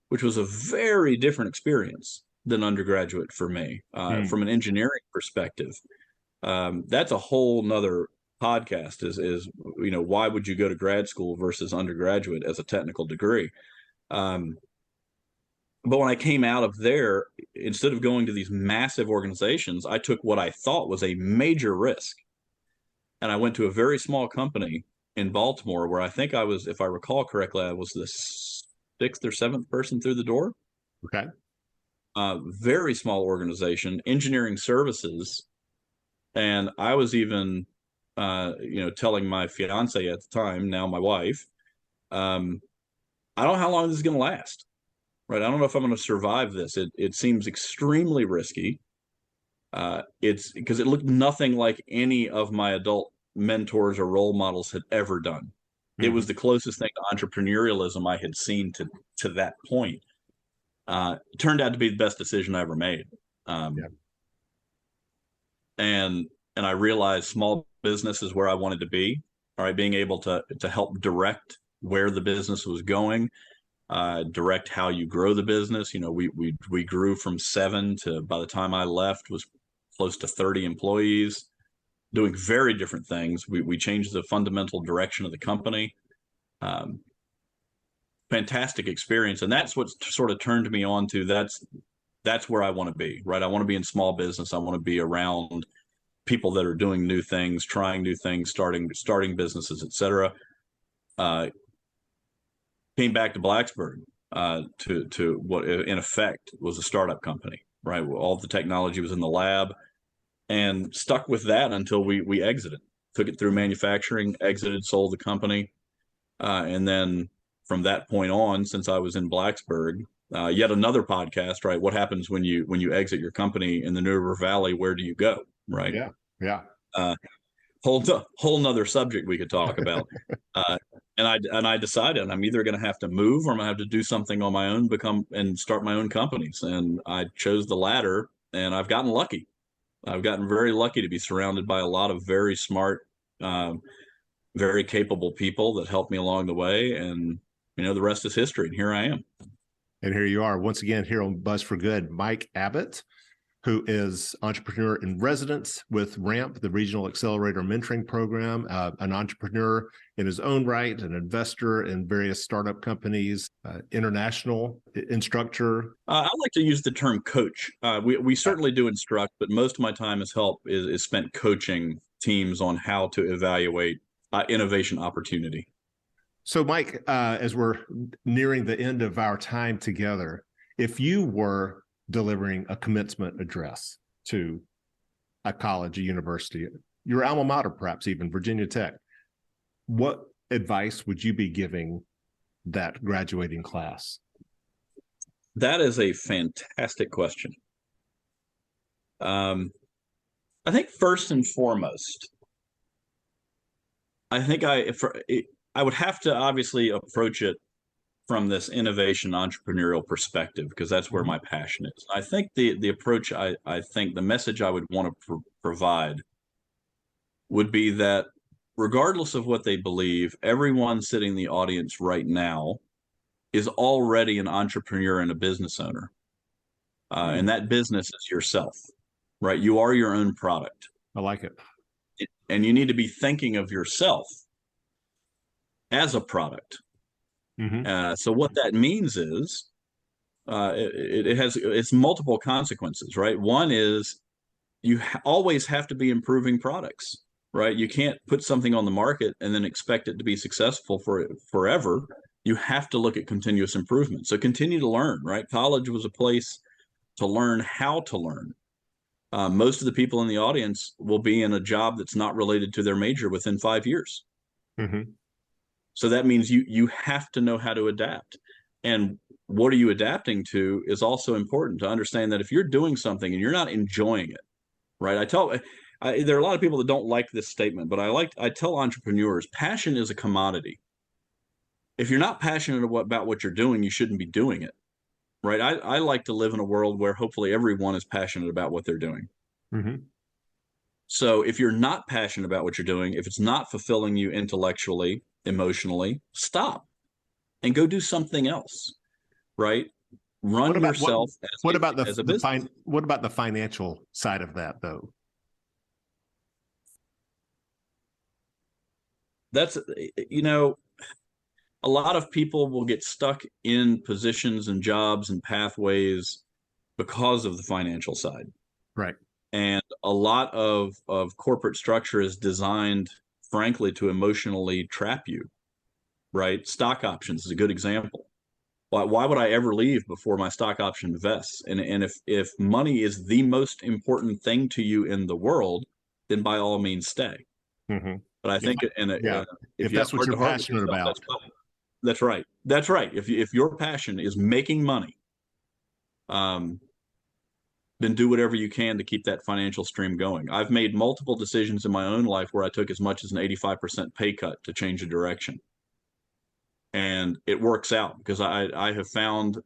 which was a very different experience than undergraduate for me, from an engineering perspective, that's a whole nother podcast. Is why would you go to grad school versus undergraduate as a technical degree? But when I came out of there, instead of going to these massive organizations, I took what I thought was a major risk. and I went to a very small company in Baltimore where I think I was, if I recall correctly, I was the sixth or seventh person through the door. Okay. Very small organization, engineering services. And I was even, telling my fiance at the time, now my wife, I don't know how long this is going to last, right? I don't know if I'm going to survive this. It seems extremely risky. It's because it looked nothing like any of my adult mentors or role models had ever done. Mm-hmm. It was the closest thing to entrepreneurialism I had seen to that point. It turned out to be the best decision I ever made. And I realized small business is where I wanted to be. All right, being able to help direct where the business was going, direct how you grow the business. We grew from 7 to, by the time I left, was close to 30 employees, doing very different things. We changed the fundamental direction of the company. Fantastic experience, and that's what sort of turned me on to that's where I want to be. Right, I want to be in small business. I want to be around people that are doing new things, trying new things, starting businesses, etc. Came back to Blacksburg to what in effect was a startup company. Right, all the technology was in the lab, and stuck with that until we exited. Took it through manufacturing, exited, sold the company, and then from that point on, since I was in Blacksburg, yet another podcast. Right, what happens when you exit your company in the New River Valley? Where do you go? Right. Yeah. Whole nother subject we could talk about. And I decided I'm either going to have to move or I'm going to have to do something on my own, and start my own companies. And I chose the latter, and I've gotten lucky. I've gotten very lucky to be surrounded by a lot of very smart, very capable people that helped me along the way. And, the rest is history. And here I am. And here you are once again here on Buzz for Good, Mike Abbott, who is entrepreneur in residence with RAMP, the Regional Accelerator Mentoring Program, an entrepreneur in his own right, an investor in various startup companies, international instructor. I like to use the term coach. We certainly do instruct, but most of my time is spent coaching teams on how to evaluate innovation opportunity. So, Mike, as we're nearing the end of our time together, if you were delivering a commencement address to a college, a university, your alma mater, perhaps even Virginia Tech, what advice would you be giving that graduating class? That is a fantastic question. I think first and foremost, I think I would have to obviously approach it from this innovation entrepreneurial perspective, because that's where my passion is. I think the approach, I think the message I would want to provide would be that regardless of what they believe, everyone sitting in the audience right now is already an entrepreneur and a business owner. And that business is yourself, right? You are your own product. I like it. And you need to be thinking of yourself as a product. Mm-hmm. So what that means is it's multiple consequences, right? One is you always have to be improving products, right? You can't put something on the market and then expect it to be successful for forever. You have to look at continuous improvement. So continue to learn, right? College was a place to learn how to learn. Most of the people in the audience will be in a job that's not related to their major within 5 years. Mm-hmm. So that means you have to know how to adapt. And what are you adapting to is also important to understand that if you're doing something and you're not enjoying it, right? There are a lot of people that don't like this statement, but I tell entrepreneurs, passion is a commodity. If you're not passionate about what you're doing, you shouldn't be doing it, right? I like to live in a world where hopefully everyone is passionate about what they're doing. Mm-hmm. So if you're not passionate about what you're doing, if it's not fulfilling you intellectually, emotionally, stop and go do something else, right? Run yourself as a business. What about the financial side of that, though? That's, a lot of people will get stuck in positions and jobs and pathways because of the financial side. Right. And a lot of corporate structure is designed, frankly, to emotionally trap you, right? Stock options is a good example. Why would I ever leave before my stock option vests? And if money is the most important thing to you in the world, then by all means stay. Mm-hmm. But I think, if that's what you're passionate about, that's right. That's right. If your passion is making money, then do whatever you can to keep that financial stream going. I've made multiple decisions in my own life where I took as much as an 85% pay cut to change a direction. And it works out because I have found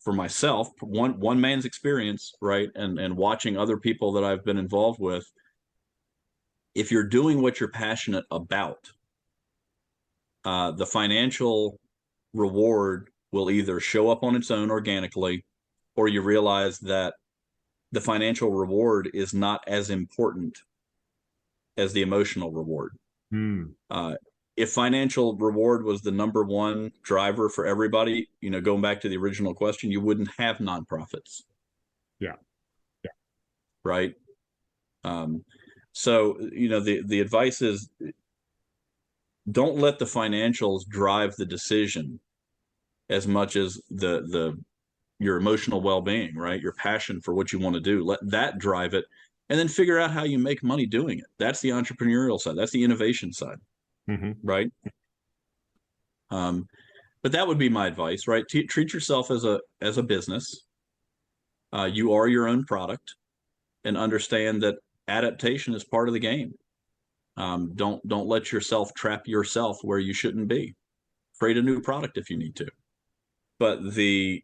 for myself, one man's experience, right, and watching other people that I've been involved with, if you're doing what you're passionate about, the financial reward will either show up on its own organically, or you realize that the financial reward is not as important as the emotional reward. If financial reward was the number one driver for everybody, going back to the original question, you wouldn't have nonprofits. Yeah. Right. So, the advice is don't let the financials drive the decision as much as your emotional well-being, right? Your passion for what you want to do. Let that drive it, and then figure out how you make money doing it. That's the entrepreneurial side. That's the innovation side. Mm-hmm. Right. But that would be my advice, right? Treat yourself as a business. You are your own product, and understand that adaptation is part of the game. Don't let yourself trap yourself where you shouldn't be. Create a new product if you need to. But the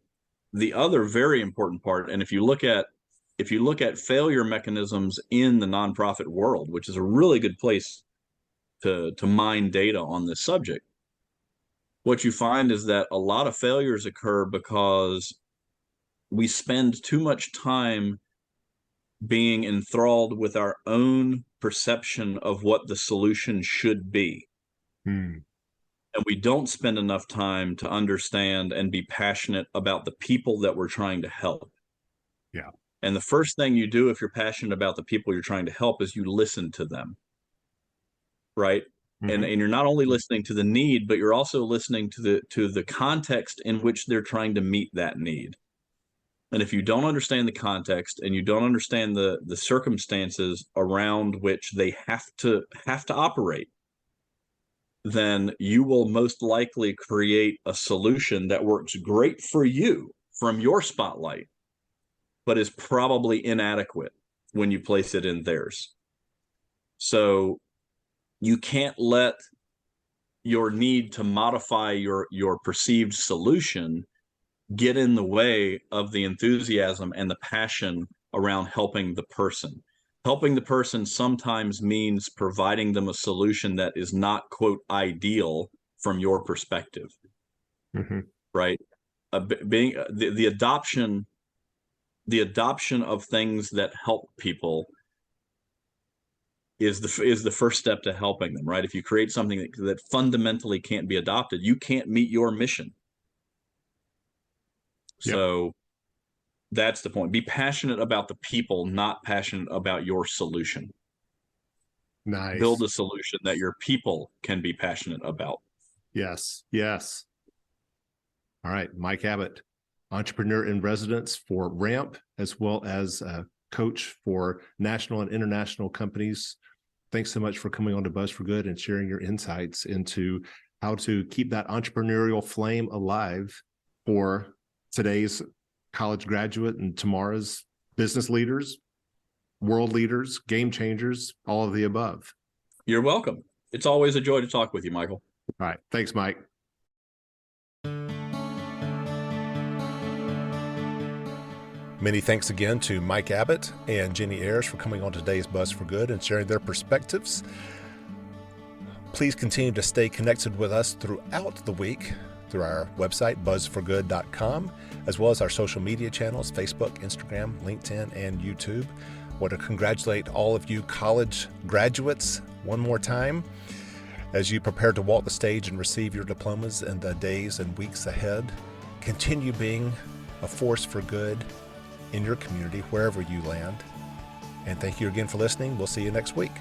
other very important part, and if you look at failure mechanisms in the nonprofit world, which is a really good place to mine data on this subject, what you find is that a lot of failures occur because we spend too much time being enthralled with our own perception of what the solution should be. And we don't spend enough time to understand and be passionate about the people that we're trying to help. Yeah. And the first thing you do if you're passionate about the people you're trying to help is you listen to them. Right. Mm-hmm. And you're not only listening to the need, but you're also listening to the context in which they're trying to meet that need. And if you don't understand the context and you don't understand the circumstances around which they have to operate, then you will most likely create a solution that works great for you from your spotlight, but is probably inadequate when you place it in theirs. So you can't let your need to modify your perceived solution get in the way of the enthusiasm and the passion around helping the person. Helping the person sometimes means providing them a solution that is not, quote, ideal from your perspective. Mm-hmm. Right? Being the adoption of things that help people is the first step to helping them, right? If you create something that fundamentally can't be adopted, you can't meet your mission. Yep. So that's the point. Be passionate about the people, not passionate about your solution. Nice. Build a solution that your people can be passionate about. Yes. All right. Mike Abbott, entrepreneur in residence for RAMP, as well as a coach for national and international companies. Thanks so much for coming on to Buzz for Good and sharing your insights into how to keep that entrepreneurial flame alive for today's college graduate and tomorrow's business leaders, world leaders, game changers, all of the above. You're welcome. It's always a joy to talk with you, Michael. All right. Thanks, Mike. Many thanks again to Mike Abbott and Ginny Ayers for coming on today's Buzz for Good and sharing their perspectives. Please continue to stay connected with us throughout the week through our website, buzzforgood.com, as well as our social media channels, Facebook, Instagram, LinkedIn, and YouTube. I want to congratulate all of you college graduates one more time as you prepare to walk the stage and receive your diplomas in the days and weeks ahead. Continue being a force for good in your community, wherever you land. And thank you again for listening. We'll see you next week.